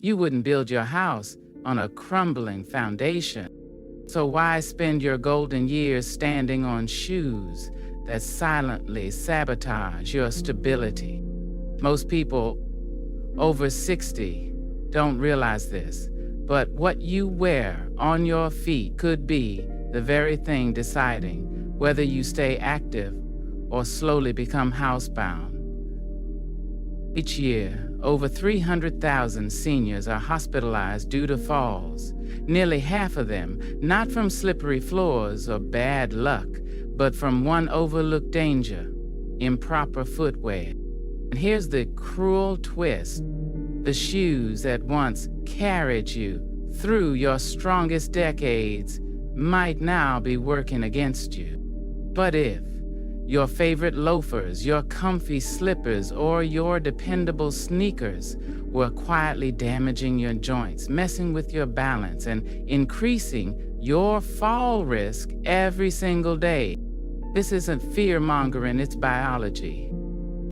You wouldn't build your house on a crumbling foundation. So why spend your golden years standing on shoes that silently sabotage your stability? Most people over 60 don't realize this, but what you wear on your feet could be the very thing deciding whether you stay active or slowly become housebound. Each year, over 300,000 seniors are hospitalized due to falls. Nearly half of them, not from slippery floors or bad luck, but from one overlooked danger: improper footwear. And here's the cruel twist. The shoes that once carried you through your strongest decades might now be working against you. But if your favorite loafers, your comfy slippers, or your dependable sneakers were quietly damaging your joints, messing with your balance, and increasing your fall risk every single day, this isn't fear-mongering, it's biology.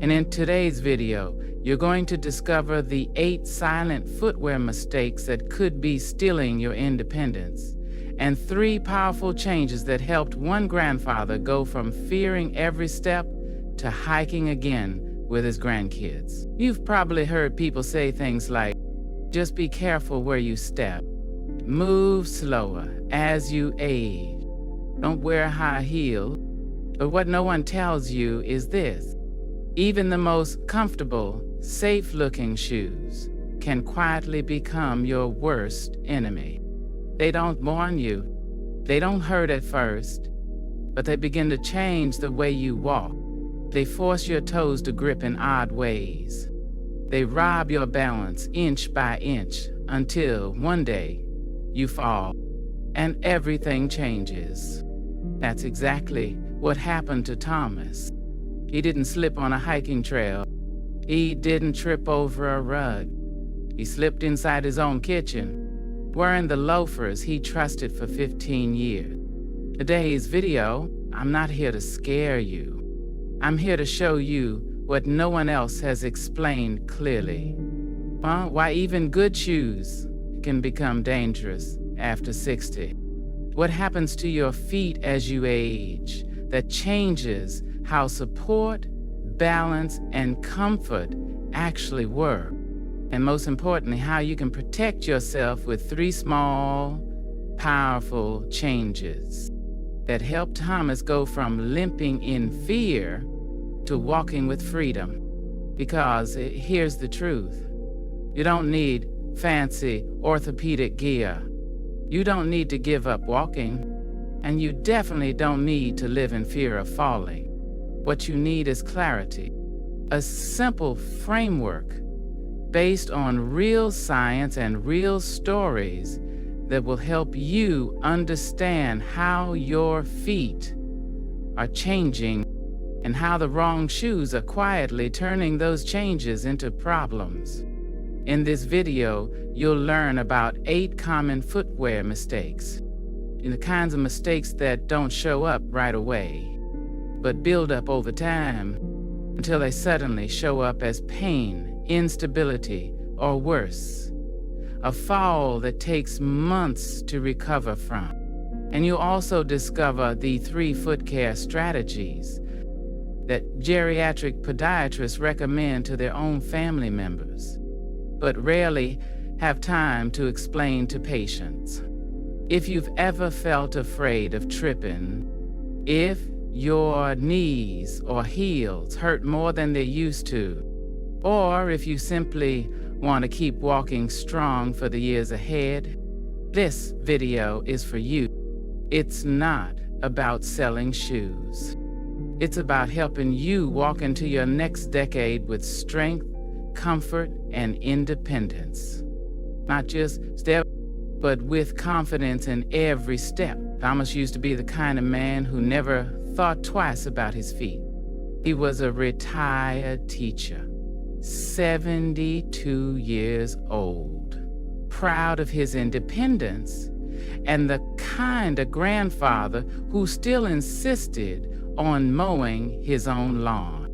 And in today's video, you're going to discover the 8 silent footwear mistakes that could be stealing your independence, and 3 powerful changes that helped one grandfather go from fearing every step to hiking again with his grandkids. You've probably heard people say things like, just be careful where you step, move slower as you age, don't wear high heels. But what no one tells you is this: even the most comfortable, safe-looking shoes can quietly become your worst enemy. They don't warn you, they don't hurt at first, but they begin to change the way you walk. They force your toes to grip in odd ways. They rob your balance inch by inch until one day you fall and everything changes. That's exactly what happened to Thomas. He didn't slip on a hiking trail. He didn't trip over a rug. He slipped inside his own kitchen, wearing the loafers he trusted for 15 years. Today's video, I'm not here to scare you. I'm here to show you what no one else has explained clearly. Why even good shoes can become dangerous after 60. What happens to your feet as you age that changes how support, balance, and comfort actually work. And most importantly, how you can protect yourself with 3 small, powerful changes that help Thomas go from limping in fear to walking with freedom. Because here's the truth. You don't need fancy orthopedic gear. You don't need to give up walking. And you definitely don't need to live in fear of falling. What you need is clarity, a simple framework based on real science and real stories that will help you understand how your feet are changing and how the wrong shoes are quietly turning those changes into problems. In this video, you'll learn about 8 common footwear mistakes. The kinds of mistakes that don't show up right away, but build up over time until they suddenly show up as pain, instability, or worse, a fall that takes months to recover from. And you'll also discover the 3 foot care strategies that geriatric podiatrists recommend to their own family members, but rarely have time to explain to patients. If you've ever felt afraid of tripping, if your knees or heels hurt more than they used to, or if you simply want to keep walking strong for the years ahead, this video is for you. It's not about selling shoes. It's about helping you walk into your next decade with strength, comfort, and independence. Not just step, but with confidence in every step. Thomas used to be the kind of man who never thought twice about his feet. He was a retired teacher, 72 years old, proud of his independence, and the kind of grandfather who still insisted on mowing his own lawn.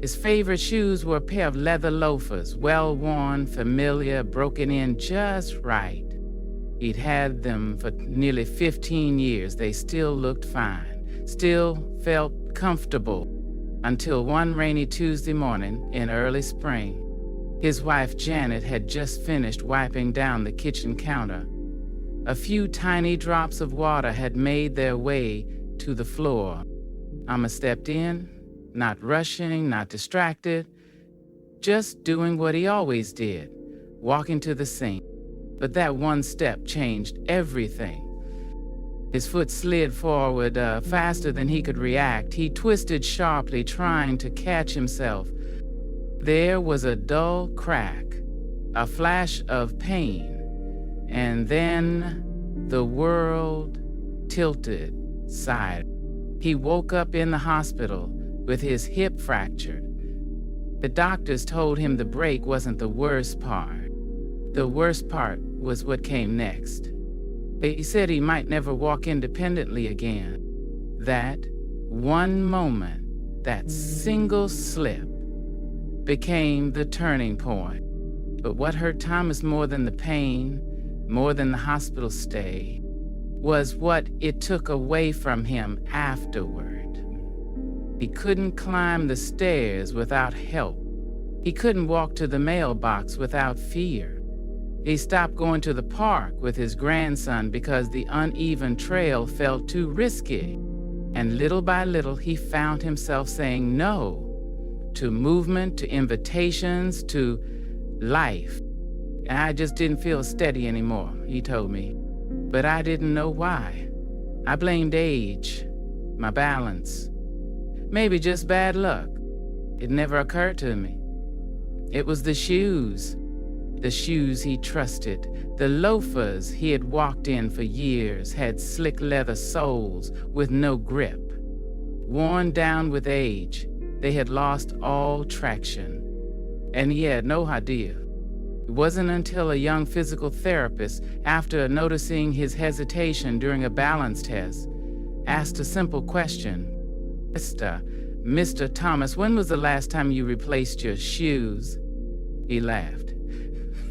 His favorite shoes were a pair of leather loafers, well-worn, familiar, broken in just right. He'd had them for nearly 15 years. They still looked fine, still felt comfortable, until one rainy Tuesday morning in early spring. His wife Janet had just finished wiping down the kitchen counter. A few tiny drops of water had made their way to the floor. Thomas stepped in, not rushing, not distracted, just doing what he always did, walking to the sink. But that one step changed everything. His foot slid forward faster than he could react. He twisted sharply, trying to catch himself. There was a dull crack, a flash of pain, and then the world tilted side. He woke up in the hospital with his hip fractured. The doctors told him the break wasn't the worst part. The worst part was what came next. They said he might never walk independently again. That one moment, that single slip, became the turning point. But what hurt Thomas more than the pain, more than the hospital stay, was what it took away from him afterward. He couldn't climb the stairs without help. He couldn't walk to the mailbox without fear. He stopped going to the park with his grandson because the uneven trail felt too risky. And little by little, he found himself saying no to movement, to invitations, to life. And I just didn't feel steady anymore, he told me. But I didn't know why. I blamed age, my balance, maybe just bad luck. It never occurred to me. It was the shoes he trusted. The loafers he had walked in for years had slick leather soles with no grip. Worn down with age, they had lost all traction. And he had no idea. It wasn't until a young physical therapist, after noticing his hesitation during a balance test, asked a simple question. Mr. Thomas, when was the last time you replaced your shoes? He laughed.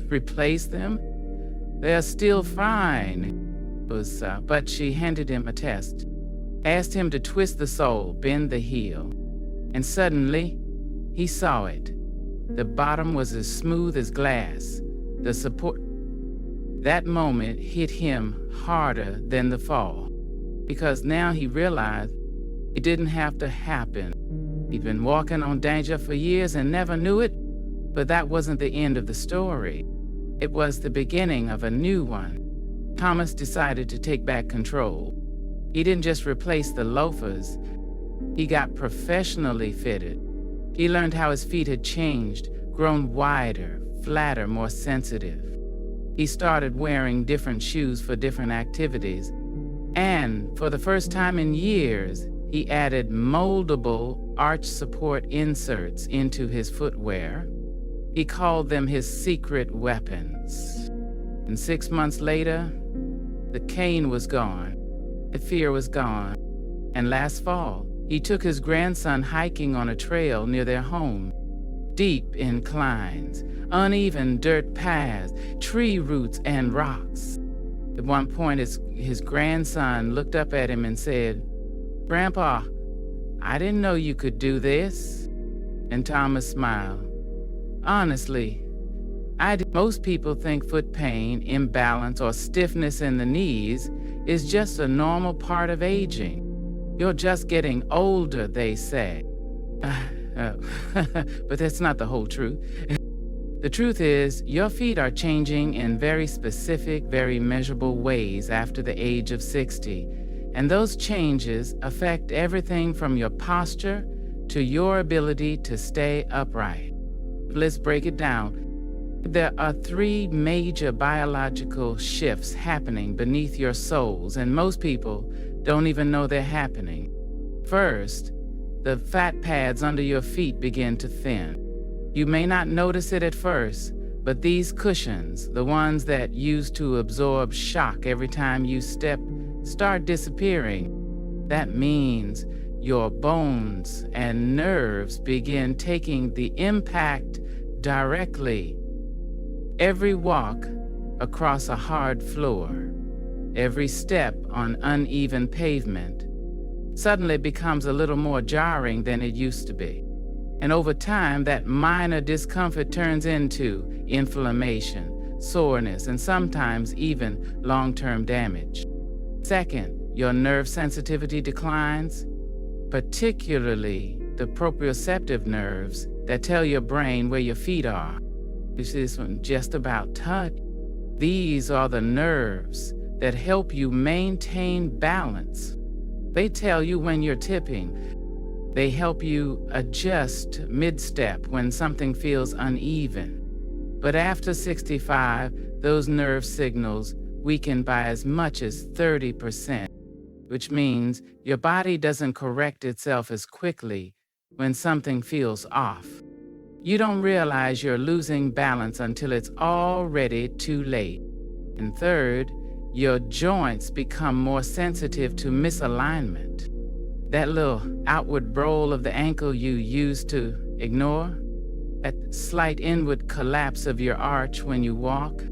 Replace them? They're still fine. But she handed him a test, asked him to twist the sole, bend the heel. And suddenly, he saw it. The bottom was as smooth as glass. The support. That moment hit him harder than the fall, because now he realized it didn't have to happen. He'd been walking on danger for years and never knew it, but that wasn't the end of the story. It was the beginning of a new one. Thomas decided to take back control. He didn't just replace the loafers. He got professionally fitted. He learned how his feet had changed, grown wider, flatter, more sensitive. He started wearing different shoes for different activities. And for the first time in years, he added moldable arch support inserts into his footwear. He called them his secret weapons. And 6 months later, the cane was gone. The fear was gone. And last fall, he took his grandson hiking on a trail near their home. Deep inclines, uneven dirt paths, tree roots, and rocks. At one point, his grandson looked up at him and said, "Grandpa, I didn't know you could do this." And Thomas smiled. Honestly, most people think foot pain, imbalance, or stiffness in the knees is just a normal part of aging. You're just getting older, they say. But that's not the whole truth. The truth is, your feet are changing in very specific, very measurable ways after the age of 60. And those changes affect everything from your posture to your ability to stay upright. Let's break it down. There are 3 major biological shifts happening beneath your soles, and most people don't even know they're happening. First, the fat pads under your feet begin to thin. You may not notice it at first, but these cushions, the ones that used to absorb shock every time you step, start disappearing. That means your bones and nerves begin taking the impact directly. Every walk across a hard floor, every step on uneven pavement, suddenly becomes a little more jarring than it used to be. And over time, that minor discomfort turns into inflammation, soreness, and sometimes even long-term damage. Second, your nerve sensitivity declines, particularly the proprioceptive nerves that tell your brain where your feet are. This isn't just about touch. These are the nerves that help you maintain balance. They tell you when you're tipping. They help you adjust mid-step when something feels uneven. But after 65, those nerve signals weaken by as much as 30%, which means your body doesn't correct itself as quickly when something feels off. You don't realize you're losing balance until it's already too late. And third, your joints become more sensitive to misalignment. That little outward roll of the ankle you used to ignore, that slight inward collapse of your arch when you walk,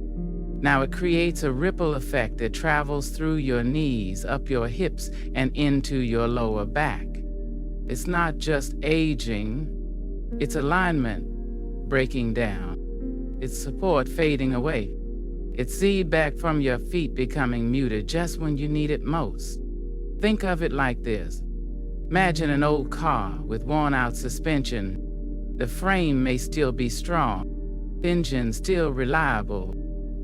now it creates a ripple effect that travels through your knees, up your hips, and into your lower back. It's not just aging, it's alignment breaking down. It's support fading away. It's Z back from your feet becoming muted just when you need it most. Think of it like this. Imagine an old car with worn-out suspension. The frame may still be strong, engine still reliable,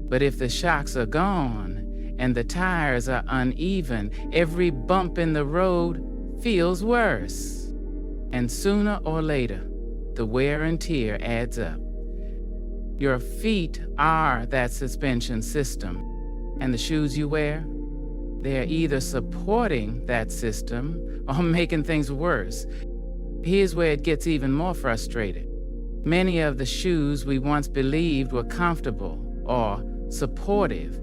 but if the shocks are gone and the tires are uneven, every bump in the road feels worse. And sooner or later, the wear and tear adds up. Your feet are that suspension system, and the shoes you wear, they're either supporting that system or making things worse. Here's where it gets even more frustrating. Many of the shoes we once believed were comfortable or supportive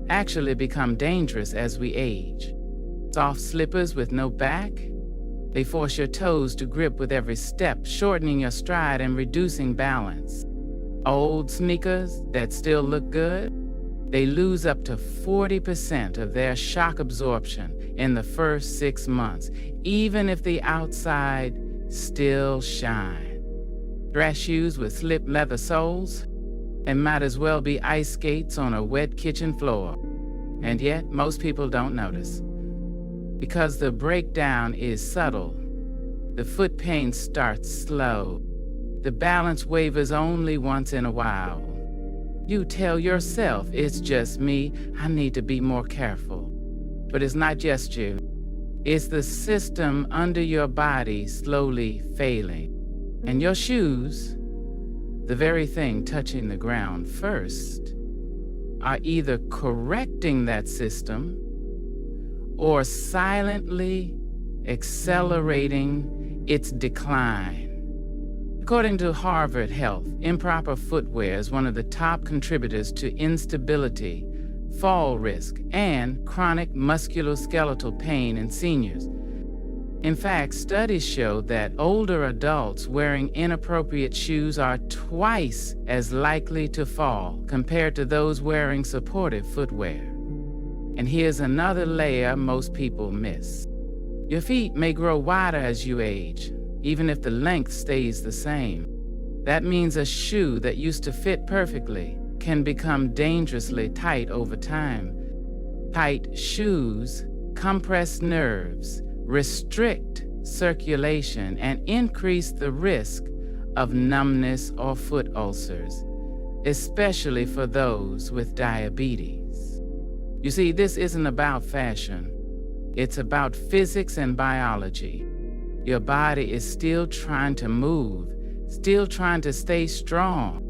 actually become dangerous as we age. Soft slippers with no back, they force your toes to grip with every step, shortening your stride and reducing balance. Old sneakers that still look good, they lose up to 40% of their shock absorption in the first 6 months, even if the outside still shine. Dress shoes with slipped leather soles, they might as well be ice skates on a wet kitchen floor. And yet, most people don't notice. Because the breakdown is subtle, the foot pain starts slow. The balance wavers only once in a while. You tell yourself, it's just me, I need to be more careful. But it's not just you. It's the system under your body slowly failing. And your shoes, the very thing touching the ground first, are either correcting that system or silently accelerating its decline. According to Harvard Health, improper footwear is one of the top contributors to instability, fall risk, and chronic musculoskeletal pain in seniors. In fact, studies show that older adults wearing inappropriate shoes are twice as likely to fall compared to those wearing supportive footwear. And here's another layer most people miss. Your feet may grow wider as you age, even if the length stays the same. That means a shoe that used to fit perfectly can become dangerously tight over time. Tight shoes compress nerves, restrict circulation, and increase the risk of numbness or foot ulcers, especially for those with diabetes. You see, this isn't about fashion. It's about physics and biology. Your body is still trying to move, still trying to stay strong.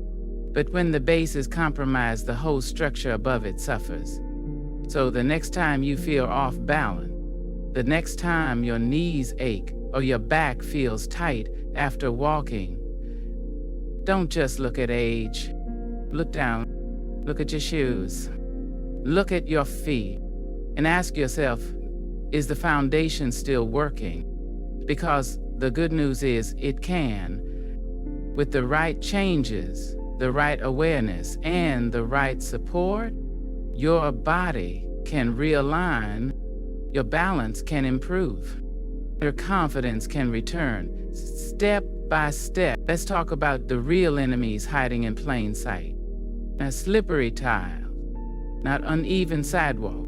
But when the base is compromised, the whole structure above it suffers. So the next time you feel off balance, the next time your knees ache or your back feels tight after walking, don't just look at age. Look down, look at your shoes, look at your feet, and ask yourself, is the foundation still working? Because the good news is it can. With the right changes, the right awareness, and the right support, your body can realign, your balance can improve, your confidence can return, step by step. Let's talk about the real enemies hiding in plain sight. A slippery tile, not uneven sidewalk,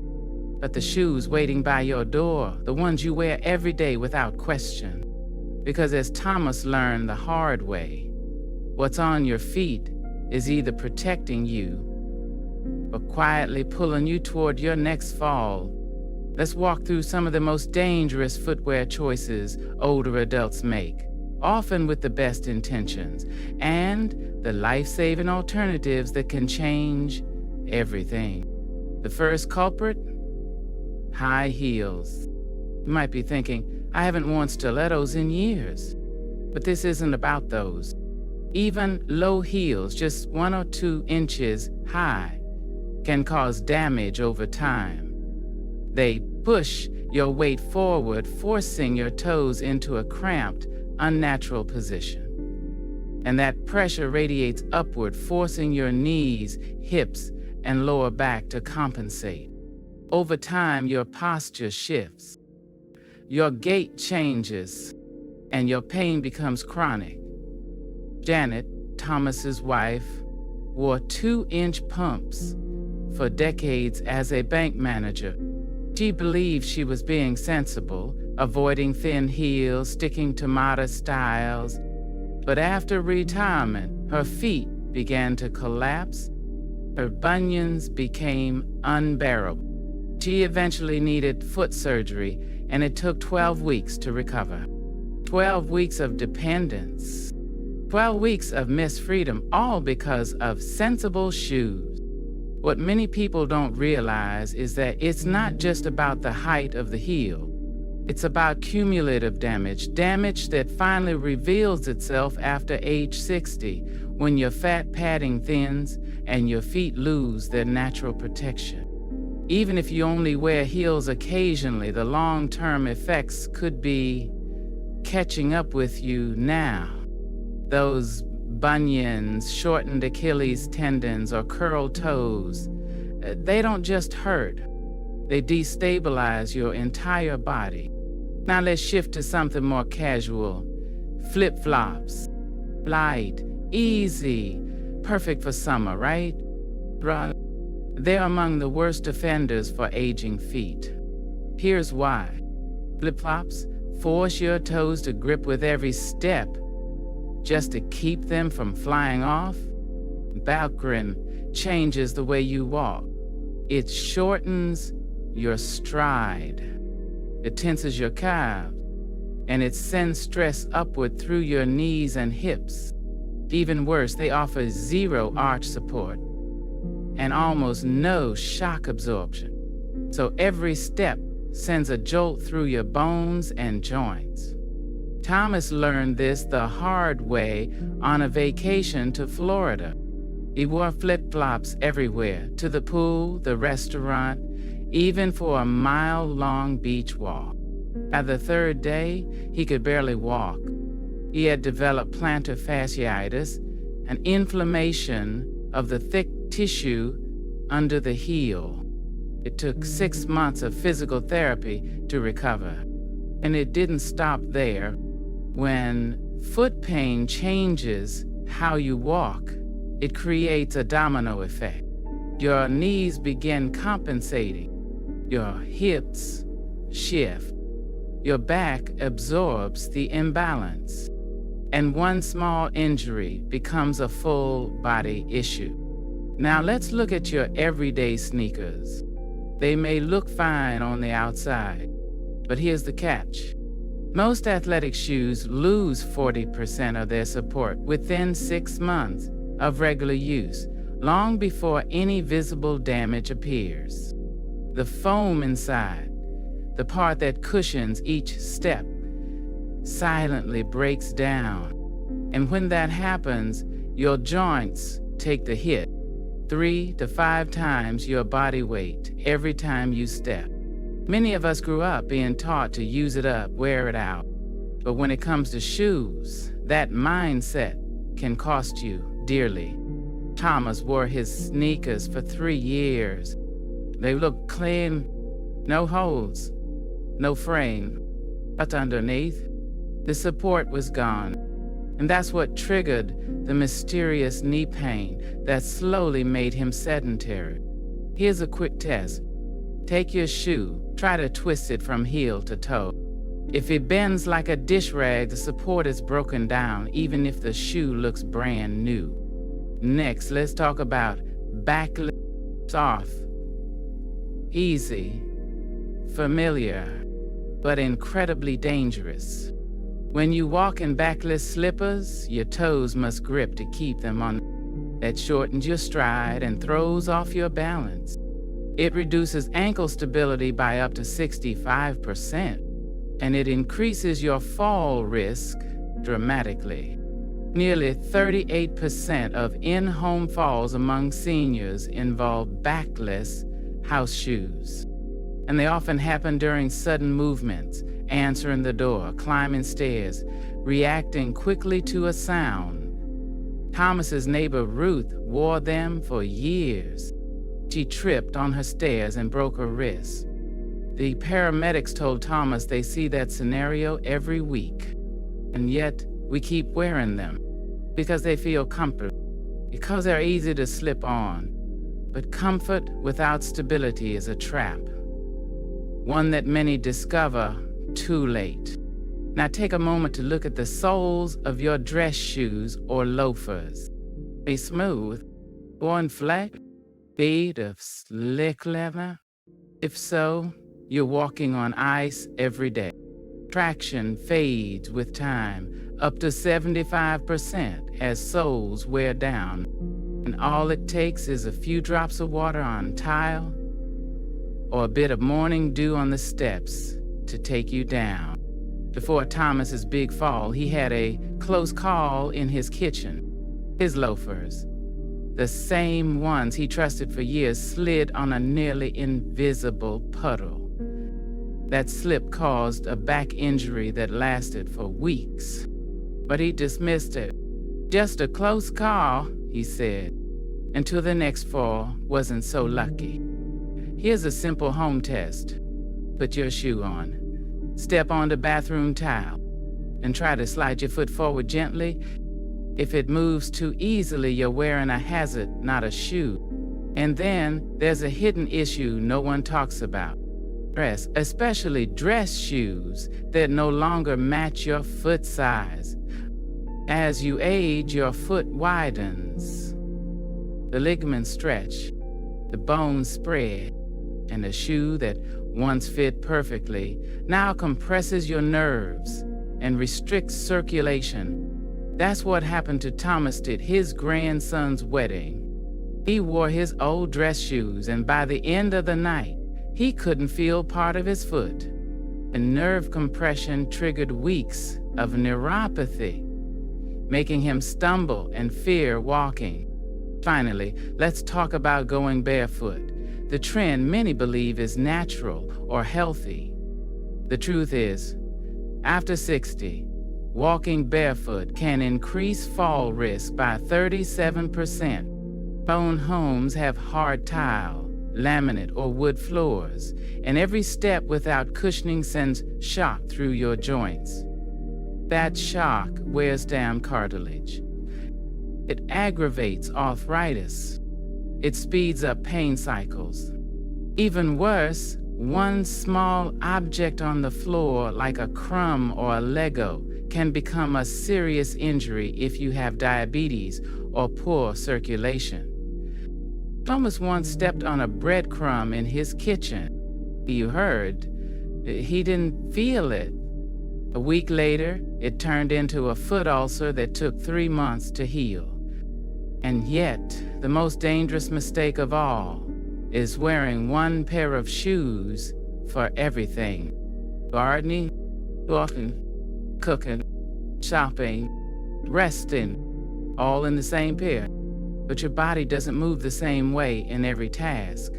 but the shoes waiting by your door, the ones you wear every day without question. Because as Thomas learned the hard way, what's on your feet is either protecting you or quietly pulling you toward your next fall. Let's walk through some of the most dangerous footwear choices older adults make, often with the best intentions, and the life-saving alternatives that can change everything. The first culprit: high heels. You might be thinking, I haven't worn stilettos in years. But this isn't about those. Even low heels, just 1 or 2 inches high, can cause damage over time. They push your weight forward, forcing your toes into a cramped, unnatural position. And that pressure radiates upward, forcing your knees, hips, and lower back to compensate. Over time, your posture shifts. Your gait changes, and your pain becomes chronic. Janet, Thomas's wife, wore 2-inch pumps for decades as a bank manager. She believed she was being sensible, avoiding thin heels, sticking to modest styles. But after retirement, her feet began to collapse. Her bunions became unbearable. She eventually needed foot surgery, and it took 12 weeks to recover. 12 weeks of dependence. 12 weeks of missed freedom, all because of sensible shoes. What many people don't realize is that it's not just about the height of the heel. It's about cumulative damage that finally reveals itself after age 60, when your fat padding thins and your feet lose their natural protection. Even if you only wear heels occasionally, the long-term effects could be catching up with you now. Those bunions, shortened Achilles tendons, or curled toes, they don't just hurt. They destabilize your entire body. Now let's shift to something more casual. Flip-flops. Light, easy, perfect for summer, right? They're among the worst offenders for aging feet. Here's why. Flip-flops force your toes to grip with every step just to keep them from flying off. Balcrim changes the way you walk. It shortens your stride. It tenses your calves, and it sends stress upward through your knees and hips. Even worse, they offer 0 arch support and almost no shock absorption. So every step sends a jolt through your bones and joints. Thomas learned this the hard way on a vacation to Florida. He wore flip-flops everywhere, to the pool, the restaurant, even for a mile-long beach walk. By the 3rd day, he could barely walk. He had developed plantar fasciitis, an inflammation of the thick tissue under the heel. It took 6 months of physical therapy to recover. And it didn't stop there. When foot pain changes how you walk, it creates a domino effect. Your knees begin compensating. Your hips shift. Your back absorbs the imbalance. And one small injury becomes a full body issue. Now let's look at your everyday sneakers. They may look fine on the outside, but here's the catch. Most athletic shoes lose 40% of their support within 6 months of regular use, long before any visible damage appears. The foam inside, the part that cushions each step, silently breaks down. And when that happens, your joints take the hit, 3 to 5 times your body weight every time you step. Many of us grew up being taught to use it up, wear it out. But when it comes to shoes, that mindset can cost you dearly. Thomas wore his sneakers for 3 years. They looked clean, no holes, no frame. But underneath, the support was gone. And that's what triggered the mysterious knee pain that slowly made him sedentary. Here's a quick test. Take your shoe, try to twist it from heel to toe. If it bends like a dish rag, the support is broken down, even if the shoe looks brand new. Next, let's talk about backless. Soft, easy, familiar, but incredibly dangerous. When you walk in backless slippers, your toes must grip to keep them on. That shortens your stride and throws off your balance. It reduces ankle stability by up to 65%, and it increases your fall risk dramatically. Nearly 38% of in-home falls among seniors involve backless house shoes. And they often happen during sudden movements, answering the door, climbing stairs, reacting quickly to a sound. Thomas's neighbor Ruth wore them for years. She tripped on her stairs and broke her wrist. The paramedics told Thomas they see that scenario every week. And yet, we keep wearing them because they feel comfortable, because they're easy to slip on. But comfort without stability is a trap, one that many discover too late. Now take a moment to look at the soles of your dress shoes or loafers. Be smooth, worn flat, feet of slick leather. If so, you're walking on ice every day. Traction fades with time, up to 75% as soles wear down. And all it takes is a few drops of water on tile or a bit of morning dew on the steps to take you down. Before Thomas's big fall, he had a close call in his kitchen. His loafers, the same ones he trusted for years, slid on a nearly invisible puddle. That slip caused a back injury that lasted for weeks. But he dismissed it. Just a close call, he said, until the next fall wasn't so lucky. Here's a simple home test. Put your shoe on. Step on the bathroom tile and try to slide your foot forward gently. If it moves too easily, you're wearing a hazard, not a shoe. And then there's a hidden issue no one talks about. Dress, especially dress shoes that no longer match your foot size. As you age, your foot widens. The ligaments stretch, the bones spread, and a shoe that once fit perfectly now compresses your nerves and restricts circulation. That's what happened to Thomas at his grandson's wedding. He wore his old dress shoes, and by the end of the night, he couldn't feel part of his foot. And nerve compression triggered weeks of neuropathy, making him stumble and fear walking. Finally, let's talk about going barefoot. The trend many believe is natural or healthy. The truth is, after 60, walking barefoot can increase fall risk by 37%. Own homes have hard tile, laminate, or wood floors, and every step without cushioning sends shock through your joints. That shock wears down cartilage. It aggravates arthritis. It speeds up pain cycles. Even worse, one small object on the floor, like a crumb or a Lego, can become a serious injury if you have diabetes or poor circulation. Thomas once stepped on a breadcrumb in his kitchen. You heard, he didn't feel it. A week later, it turned into a foot ulcer that took 3 months to heal. And yet, the most dangerous mistake of all is wearing one pair of shoes for everything. Gardening, walking, cooking, shopping, resting, all in the same pair. But your body doesn't move the same way in every task.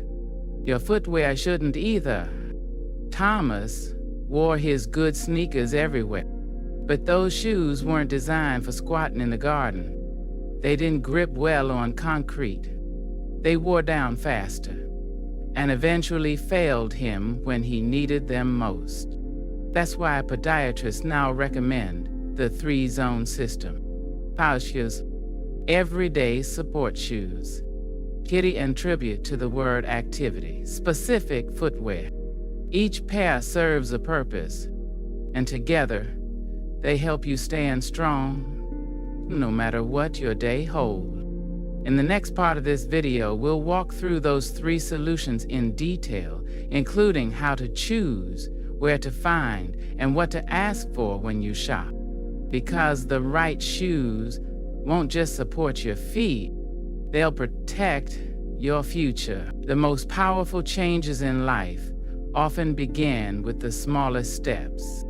Your footwear shouldn't either. Thomas wore his good sneakers everywhere. But those shoes weren't designed for squatting in the garden. They didn't grip well on concrete. They wore down faster and eventually failed him when he needed them most. That's why podiatrists now recommend the 3-zone system. Power shoes, everyday support shoes, kitty and tribute to the word activity, specific footwear. Each pair serves a purpose, and together, they help you stand strong no matter what your day holds. In the next part of this video, we'll walk through those 3 solutions in detail, including how to choose, where to find, and what to ask for when you shop. Because the right shoes won't just support your feet, they'll protect your future. The most powerful changes in life often begin with the smallest steps.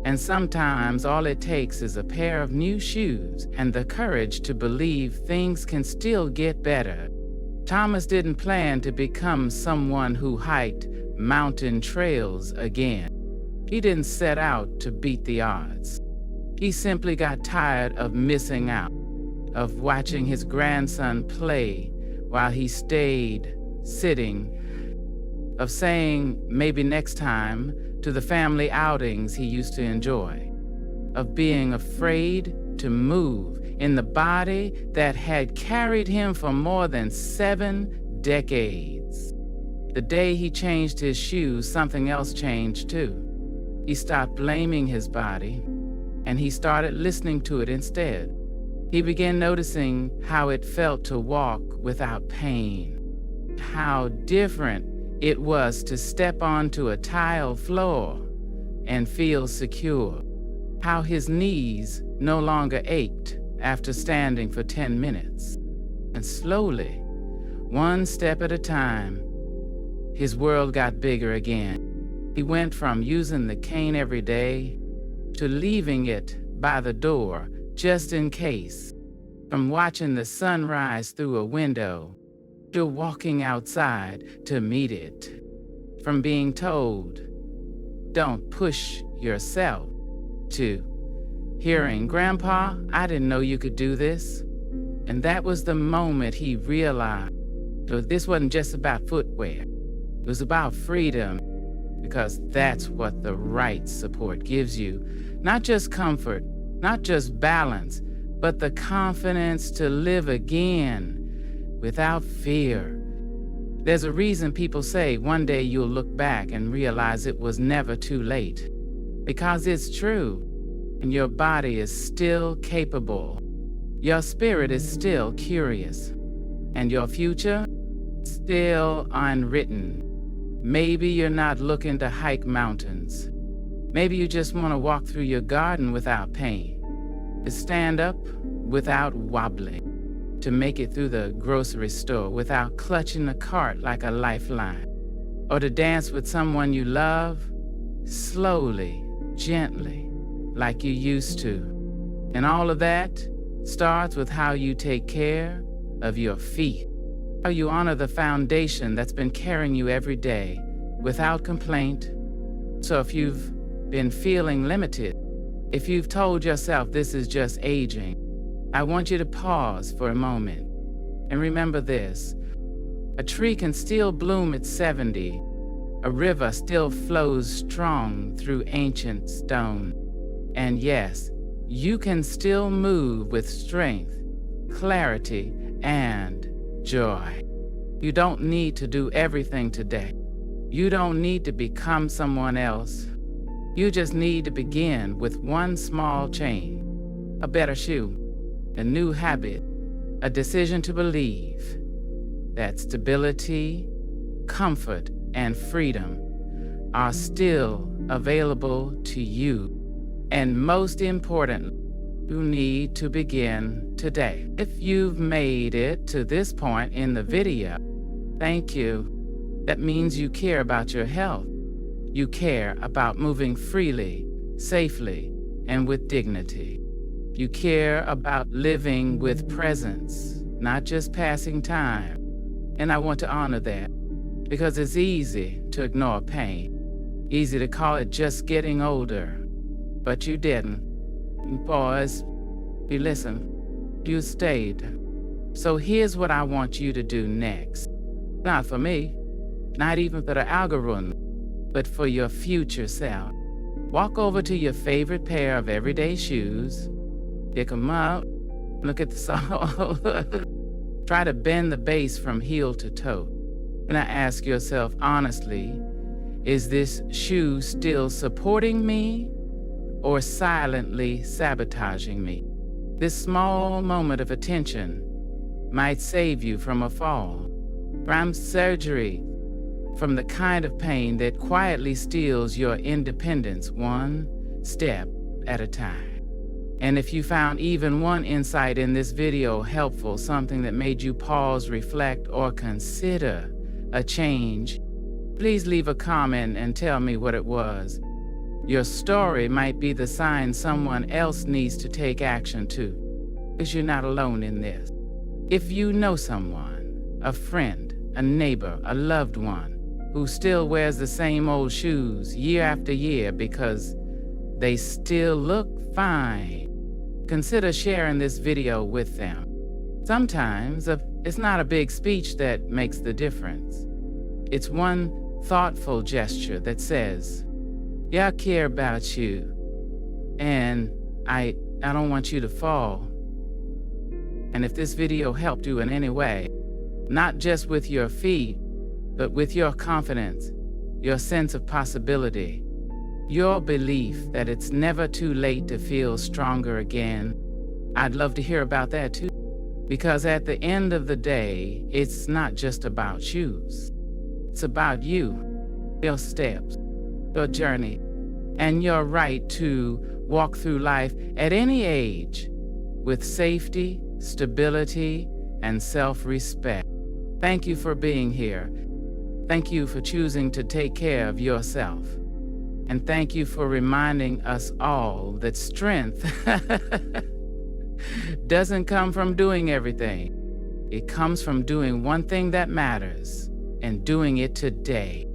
And sometimes all it takes is a pair of new shoes and the courage to believe things can still get better. Thomas didn't plan to become someone who hiked mountain trails again. He didn't set out to beat the odds. He simply got tired of missing out, of watching his grandson play while he stayed sitting, of saying maybe next time to the family outings he used to enjoy, of being afraid to move in the body that had carried him for more than 7 decades. The day he changed his shoes, something else changed too. He stopped blaming his body, and he started listening to it instead. He began noticing how it felt to walk without pain, how different it was to step onto a tile floor and feel secure, how his knees no longer ached after standing for 10 minutes. And slowly, one step at a time, his world got bigger again. He went from using the cane every day to leaving it by the door just in case, from watching the sunrise through a window to walking outside to meet it, from being told, "Don't push yourself," to hearing, "Grandpa, I didn't know you could do this." And that was the moment he realized that this wasn't just about footwear. It was about freedom, because that's what the right support gives you. Not just comfort, not just balance, but the confidence to live again without fear. There's a reason people say one day you'll look back and realize it was never too late. Because it's true, and your body is still capable. Your spirit is still curious, and your future still unwritten. Maybe you're not looking to hike mountains. Maybe you just want to walk through your garden without pain, to stand up without wobbling, to make it through the grocery store without clutching the cart like a lifeline, or to dance with someone you love slowly, gently, like you used to. And all of that starts with how you take care of your feet, how you honor the foundation that's been carrying you every day without complaint. So if you've been feeling limited, if you've told yourself this is just aging, I want you to pause for a moment and remember this. A tree can still bloom at 70. A river still flows strong through ancient stone. And yes, you can still move with strength, clarity, and joy. You don't need to do everything today. You don't need to become someone else. You just need to begin with one small change, a better shoe, a new habit, a decision to believe that stability, comfort, and freedom are still available to you. And most importantly, you need to begin today. If you've made it to this point in the video, thank you. That means you care about your health. You care about moving freely, safely, and with dignity. You care about living with presence, not just passing time. And I want to honor that, because it's easy to ignore pain, easy to call it just getting older, but you didn't. Pause. You listen. You stayed. So here's what I want you to do next. Not for me, not even for the algorithm, but for your future self. Walk over to your favorite pair of everyday shoes, pick them up, look at the sole. Try to bend the base from heel to toe. Now ask yourself honestly, is this shoe still supporting me or silently sabotaging me? This small moment of attention might save you from a fall, from surgery, from the kind of pain that quietly steals your independence one step at a time. And if you found even one insight in this video helpful, something that made you pause, reflect, or consider a change, please leave a comment and tell me what it was. Your story might be the sign someone else needs to take action too, because you're not alone in this. If you know someone, a friend, a neighbor, a loved one, who still wears the same old shoes year after year because they still look fine, consider sharing this video with them. Sometimes it's not a big speech that makes the difference. It's one thoughtful gesture that says, yeah, I care about you, and I don't want you to fall. And if this video helped you in any way, not just with your feet, but with your confidence, your sense of possibility, your belief that it's never too late to feel stronger again, I'd love to hear about that too. Because at the end of the day, it's not just about shoes. It's about you, your steps, your journey, and your right to walk through life at any age with safety, stability, and self-respect. Thank you for being here. Thank you for choosing to take care of yourself. And thank you for reminding us all that strength doesn't come from doing everything. It comes from doing one thing that matters and doing it today.